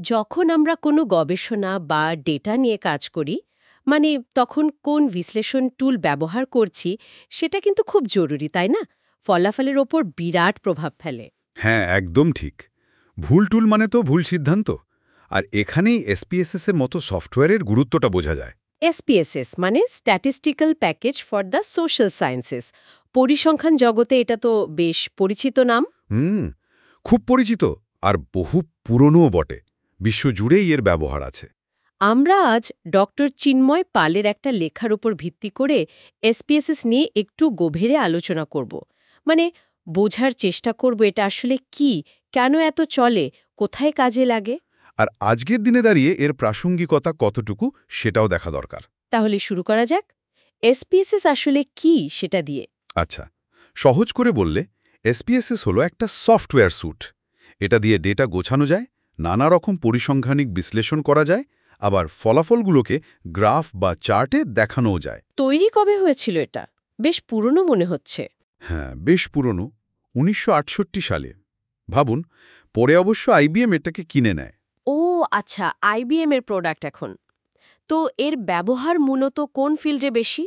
যখন আমরা কোনো গবেষণা বা ডেটা নিয়ে কাজ করি মানে তখন কোন বিশ্লেষণ টুল ব্যবহার করছি সেটা কিন্তু খুব জরুরি তাই না? ফলাফলের ওপর বিরাট প্রভাব ফেলে। হ্যাঁ, একদম ঠিক। ভুল টুল মানে তো ভুল সিদ্ধান্ত। আর এখানেই এসপিএসএস এর মতো সফটওয়্যারের গুরুত্বটা বোঝা যায়। এসপিএসএস মানে statistical package for the social sciences. পরিসংখ্যান জগতে এটা তো বেশ পরিচিত নাম। হুম, খুব পরিচিত আর বহু পুরনোও বটে। বিশ্বজুড়েই এর ব্যবহার আছে। আমরা আজ ডক্টর চিন্ময় পালের একটা লেখার উপর ভিত্তি করে এসপিএসএস নিয়ে একটু গভীরে আলোচনা করব। মানে বোঝার চেষ্টা করব এটা আসলে কি, কেন এত চলে, কোথায় কাজে লাগে। আর আজকের দিনে দাঁড়িয়ে এর প্রাসঙ্গিকতা কতটুকু সেটাও দেখা দরকার। তাহলে শুরু করা যাক। এসপিএসএস আসলে কি সেটা দিয়ে। আচ্ছা, সহজ করে বললে এসপিএসএস হলো একটা সফটওয়্যার স্যুট। এটা দিয়ে ডেটা গোছানো যায়, নানা রকম পরিসংখ্যানিক বিশ্লেষণ করা যায়, আবার ফলাফলগুলোকে গ্রাফ বা চার্টে দেখানোও যায়। তৈরি কবে হয়েছিল এটা? বেশ পুরনো মনে হচ্ছে। হ্যাঁ, বেশ পুরনো, ১৯৬৮ সালে। ভাবুন, পরে অবশ্য আইবিএম এটাকে কিনে নেয়। ও আচ্ছা, আইবিএম এর প্রোডাক্ট এখন। তো এর ব্যবহার মূলত কোন ফিল্ডে বেশি?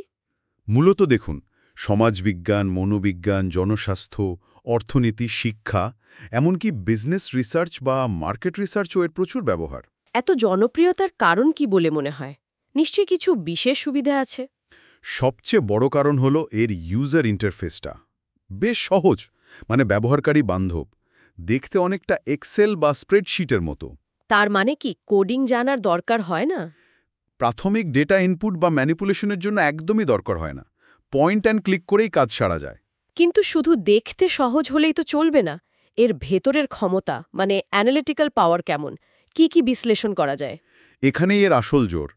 মূলত দেখুন, সমাজবিজ্ঞান, মনোবিজ্ঞান, জনস্বাস্থ্য, অর্থনীতি, শিক্ষা, এমনকি বিজনেস রিসার্চ বা মার্কেট রিসার্চও এর প্রচুর ব্যবহার। এত জনপ্রিয়তার কারণ কি বলে মনে হয়? নিশ্চয়ই কিছু বিশেষ সুবিধা আছে। সবচেয়ে বড় কারণ হলো এর ইউজার ইন্টারফেসটা। বেশ সহজ, মানে ব্যবহারকারী বান্ধব। দেখতে অনেকটা এক্সেল বা স্প্রেডশিটের মতো। তার মানে কি কোডিং জানার দরকার হয় না? প্রাথমিক ডেটা ইনপুট বা ম্যানিপুলেশনের জন্য একদমই দরকার হয় না। পয়েন্ট অ্যান্ড ক্লিক করেই কাজ সারা যায়। কিন্তু শুধু দেখতে সহজ হলেই তো চলবে না। এর ভেতরের ক্ষমতা মানে অ্যানালিটিক্যাল পাওয়ার কেমন? কি বিশ্লেষণ করা যায়? এখানেই এর আসল জোর।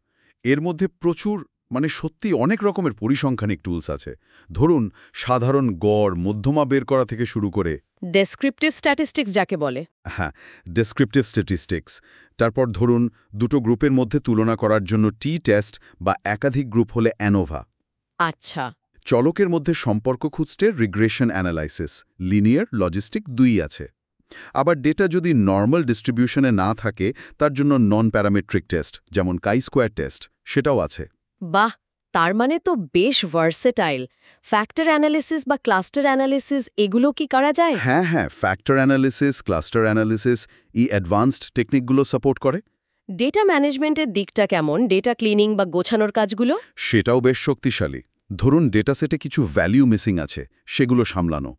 এর মধ্যে প্রচুর, মানে সত্যি অনেক রকমের পরিসংখ্যানিক টুলস আছে। ধরুন, সাধারণ গড় মধ্যমা বের করা থেকে শুরু করে। ডেসক্রিপটিভ স্ট্যাটিস্টিক্স যাকে বলে। হ্যাঁ, ডেসক্রিপটিভ স্ট্যাটিস্টিক্স। তারপর ধরুন, দুটো গ্রুপের মধ্যে তুলনা করার জন্য টি টেস্ট বা একাধিক গ্রুপ হলে অ্যানোভা। আচ্ছা। চলকের মধ্যে সম্পর্ক খুঁজতে রিগ্রেশন অ্যানালাইসিস, লিনিয়ার লজিস্টিক ২ আছে। আবার ডেটা যদি নর্মাল ডিস্ট্রিবিউশনে না থাকে তার জন্য নন প্যারামেট্রিক টেস্ট, যেমন কাই স্কোয়ার টেস্ট, সেটাও আছে। বাহ! তার মানে তো বেশ ভার্সেটাইল। ফ্যাক্টর অ্যানালিসিস বা ক্লাস্টার অ্যানালিসিস এগুলো কি করা যায়? হ্যাঁ, factor analysis, cluster analysis, advanced টেকনিকগুলো সাপোর্ট করে। ডেটা ম্যানেজমেন্টের দিকটা কেমন? ডেটা ক্লিনিং বা গোছানোর কাজগুলো? সেটাও বেশ শক্তিশালী। ধরুন, ডেটাসেটে কিছু ভ্যালিউ মিসিং আছে, সেগুলো সামলানো।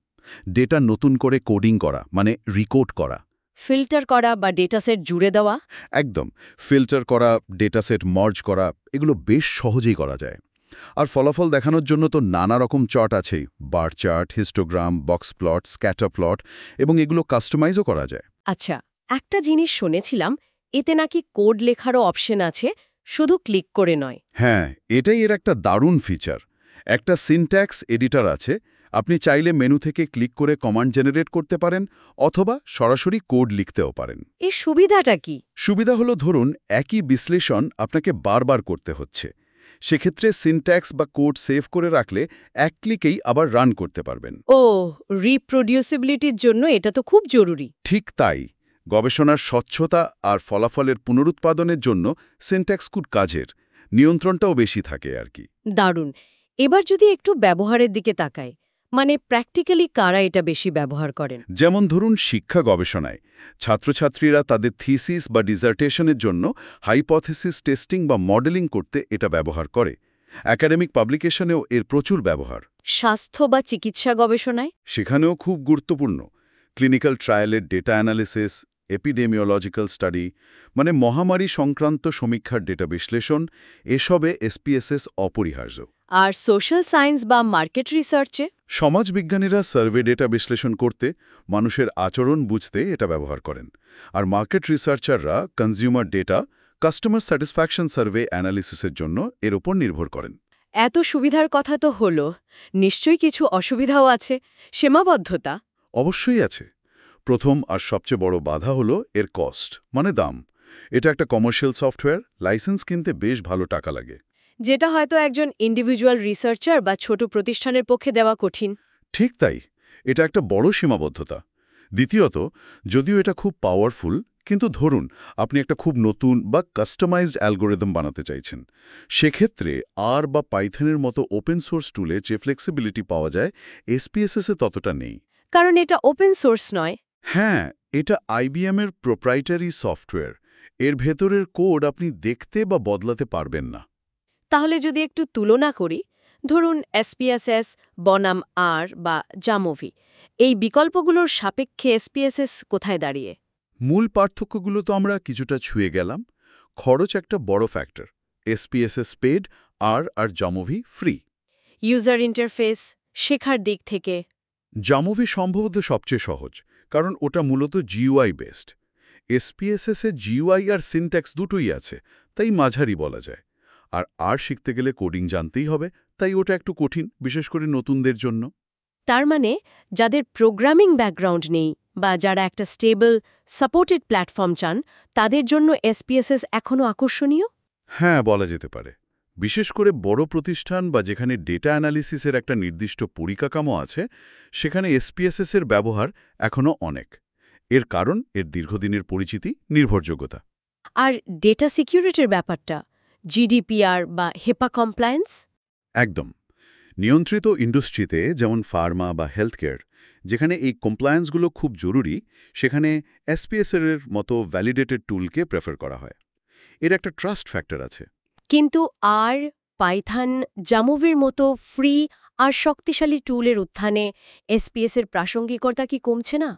ডেটা নতুন করে কোডিং করা, মানে রিকোড করা। ফিল্টার করা বা ডেটাসেট জুড়ে দেওয়া? একদম, ফিল্টার করা, ডেটাসেট মার্জ করা, এগুলো বেশ সহজেই করা যায়। আর ফলাফল দেখানোর জন্য তো নানা রকম চার্ট আছেই, bar chart, histogram, box plot, scatter plot, এবং এগুলো কাস্টমাইজও করা যায়। আচ্ছা, একটা জিনিস শুনেছিলাম, এতে নাকি কোড লেখারও অপশন আছে, শুধু ক্লিক করে নয়। হ্যাঁ, এটাই এর একটা দারুণ ফিচার। একটা সিনট্যাক্স এডিটর আছে। আপনি চাইলে মেনু থেকে ক্লিক করে কমান্ড জেনারেট করতে পারেন, অথবা সরাসরি কোড লিখতেও পারেন। এর সুবিধাটা কি? সুবিধা হলো, ধরুন একই বিশ্লেষণ আপনাকে বারবার করতে হচ্ছে। সেক্ষেত্রে সিনট্যাক্স বা কোড সেভ করে রাখলে এক ক্লিকেই আবার রান করতে পারবেন। ও, রিপ্রোডিউসিবিলিটির জন্য এটা তো খুব জরুরি। ঠিক তাই, গবেষণার স্বচ্ছতা আর ফলাফলের পুনরুৎপাদনের জন্য সিনট্যাক্স খুব কাজের। নিয়ন্ত্রণটাও বেশি থাকে আর কি। দারুণ। এবার যদি একটু ব্যবহারের দিকে তাকাই, মানে প্র্যাকটিক্যালি কারা এটা বেশি ব্যবহার করেন? যেমন ধরুন, শিক্ষা গবেষণায় ছাত্রছাত্রীরা তাদের থিসিস বা ডিসার্টেশনের জন্য হাইপোথেসিস টেস্টিং বা মডেলিং করতে এটা ব্যবহার করে। একাডেমিক পাবলিকেশনেও এর প্রচুর ব্যবহার। স্বাস্থ্য বা চিকিৎসা গবেষণায়? সেখানেও খুব গুরুত্বপূর্ণ। ক্লিনিক্যাল ট্রায়ালের ডেটা অ্যানালিসিস, এপিডেমিওলজিক্যাল স্টাডি, মানে মহামারী সংক্রান্ত সমীক্ষার ডেটা বিশ্লেষণ, এসবে এসপিএসএস অপরিহার্য। আর সোশ্যাল সায়েন্স বা মার্কেট রিসার্চে? সমাজবিজ্ঞানীরা সার্ভে ডেটা বিশ্লেষণ করতে, মানুষের আচরণ বুঝতে এটা ব্যবহার করেন। আর মার্কেট রিসার্চাররা consumer data, customer satisfaction survey অ্যানালিসিসের জন্য এর উপর নির্ভর করেন। এত সুবিধার কথা তো হলো, নিশ্চয়ই কিছু অসুবিধাও আছে, সীমাবদ্ধতা? অবশ্যই আছে। প্রথম আর সবচেয়ে বড় বাধা হলো এর কস্ট, মানে দাম। এটা একটা কমার্শিয়াল সফটওয়্যার, লাইসেন্স কিনতে বেশ ভালো টাকা লাগে। যেটা হয়তো একজন ইন্ডিভিজুয়াল রিসার্চার বা ছোট প্রতিষ্ঠানের পক্ষে দেওয়া কঠিন। ঠিক তাই, এটা একটা বড় সীমাবদ্ধতা। দ্বিতীয়ত, যদিও এটা খুব পাওয়ারফুল, কিন্তু ধরুন আপনি একটা খুব নতুন বা কাস্টমাইজড অ্যালগোরিদম বানাতে চাইছেন। সেক্ষেত্রে আর বা পাইথনের মতো ওপেন সোর্স টুলে যে ফ্লেক্সিবিলিটি পাওয়া যায় এসপিএসএস-এ ততটা নেই। কারণ এটা ওপেন সোর্স নয়। হ্যাঁ, এটা আইবিএম-এর প্রোপ্রাইটারি সফটওয়্যার। এর ভেতরের কোড আপনি দেখতে বা বদলাতে পারবেন না। তাহলে যদি একটু তুলনা করি, ধরুন এসপিএসএস বনাম আর বা জামোভি, এই বিকল্পগুলোর সাপেক্ষে এসপিএসএস কোথায় দাঁড়িয়ে? মূল পার্থক্যগুলো তো আমরা কিছুটা ছুঁয়ে গেলাম। খরচ একটা বড় ফ্যাক্টর। এসপিএসএস পেড, আর জামোভি ফ্রি। ইউজার ইন্টারফেস, শেখার দিক থেকে? জামোভি সম্ভবত সবচেয়ে সহজ, কারণ ওটা মূলত জিইউআই বেসড। এসপিএসএস-এ জিইউআই আর সিনট্যাক্স দুটোই আছে, তাই মাঝারি বলা যায়। আর শিখতে গেলে কোডিং জানতেই হবে, তাই ওটা একটু কঠিন, বিশেষ করে নতুনদের জন্য। তার মানে যাদের প্রোগ্রামিং ব্যাকগ্রাউন্ড নেই বা যারা একটা স্টেবল, সাপোর্টেড প্ল্যাটফর্ম চান, তাদের জন্য এসপিএসএস এখনও আকর্ষণীয়? হ্যাঁ, বলা যেতে পারে। বিশেষ করে বড় প্রতিষ্ঠান বা যেখানে ডেটা অ্যানালিসিসের একটা নির্দিষ্ট পরিকাঠামো আছে, সেখানে এসপিএসএস-এর ব্যবহার এখনও অনেক। এর কারণ এর দীর্ঘদিনের পরিচিতি, নির্ভরযোগ্যতা। আর ডেটা সিকিউরিটির ব্যাপারটা, জিডিপিআর বা হেপা কমপ্লায়েন্স? একদম। নিয়ন্ত্রিত ইন্ডাস্ট্রিতে যেমন ফার্মা বা হেলথকেয়ার, যেখানে এই কমপ্লায়েন্সগুলো খুব জরুরি, সেখানে এসপিএস-এর মতো ভ্যালিডেটেড টুলকে প্রেফার করা হয়। এর একটা ট্রাস্ট ফ্যাক্টর আছে। কিন্তু আর, পাইথন, জামোভির মতো ফ্রি আর শক্তিশালী টুলের উত্থানে এসপিএসের প্রাসঙ্গিকতা কি কমছে না?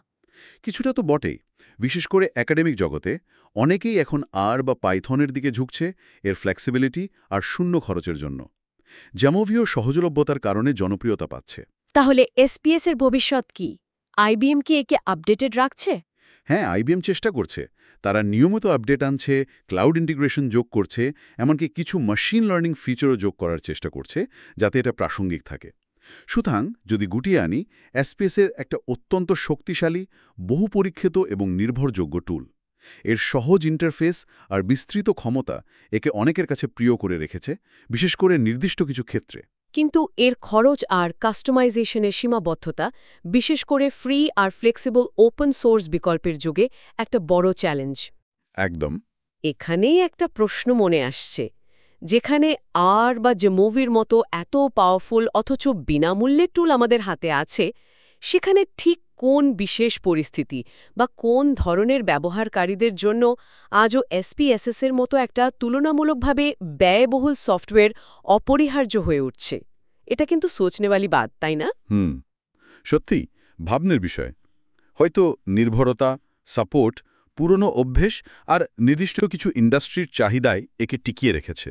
কিছুটা তো বটেই। বিশেষ করে একাডেমিক জগতে অনেকেই এখন আর বা পাইথনের দিকে ঝুঁকছে, এর ফ্লেক্সিবিলিটি আর শূন্য খরচের জন্য। জামোভিও সহজলভ্যতার কারণে জনপ্রিয়তা পাচ্ছে। তাহলে এসপিএসের ভবিষ্যৎ কি? আইবিএম কি একে আপডেটেড রাখছে? হ্যাঁ, আইবিএম চেষ্টা করছে। তারা নিয়মিত আপডেট আনছে, ক্লাউড ইন্টিগ্রেশন যোগ করছে, এমনকি কিছু মেশিন লার্নিং ফিচারও যোগ করার চেষ্টা করছে, যাতে এটা প্রাসঙ্গিক থাকে। সুতরাং যদি গুটিয়ে আনি, এসপিএস-এর একটা অত্যন্ত শক্তিশালী, বহু পরীক্ষিত এবং নির্ভরযোগ্য টুল। এর সহজ ইন্টারফেস আর বিস্তৃত ক্ষমতা একে অনেকের কাছে প্রিয় করে রেখেছে, বিশেষ করে নির্দিষ্ট কিছু ক্ষেত্রে। কিন্তু এর খরচ আর কাস্টমাইজেশনের সীমাবদ্ধতা, বিশেষ করে ফ্রি আর ফ্লেক্সিবল ওপেন সোর্স বিকল্পের যুগে একটা বড় চ্যালেঞ্জ। একদম। এখানেই একটা প্রশ্ন মনে আসছে, যেখানে আর বা জামোভির মতো এত পাওয়ারফুল অথচ বিনামূল্যের টুল আমাদের হাতে আছে, সেখানে ঠিক কোন বিশেষ পরিস্থিতি বা কোন ধরনের ব্যবহারকারীদের জন্য আজও এসপিএসএস-এর মতো একটা তুলনামূলকভাবে ব্যয়বহুল সফটওয়্যার অপরিহার্য হয়ে উঠছে? এটা কিন্তু সোচনেওয়ালি বাত, তাই না? সত্যি ভাবনের বিষয়। হয়তো নির্ভরতা, সাপোর্ট, পুরনো অভ্যেস আর নির্দিষ্ট কিছু ইন্ডাস্ট্রির চাহিদায় একে টিকিয়ে রেখেছে।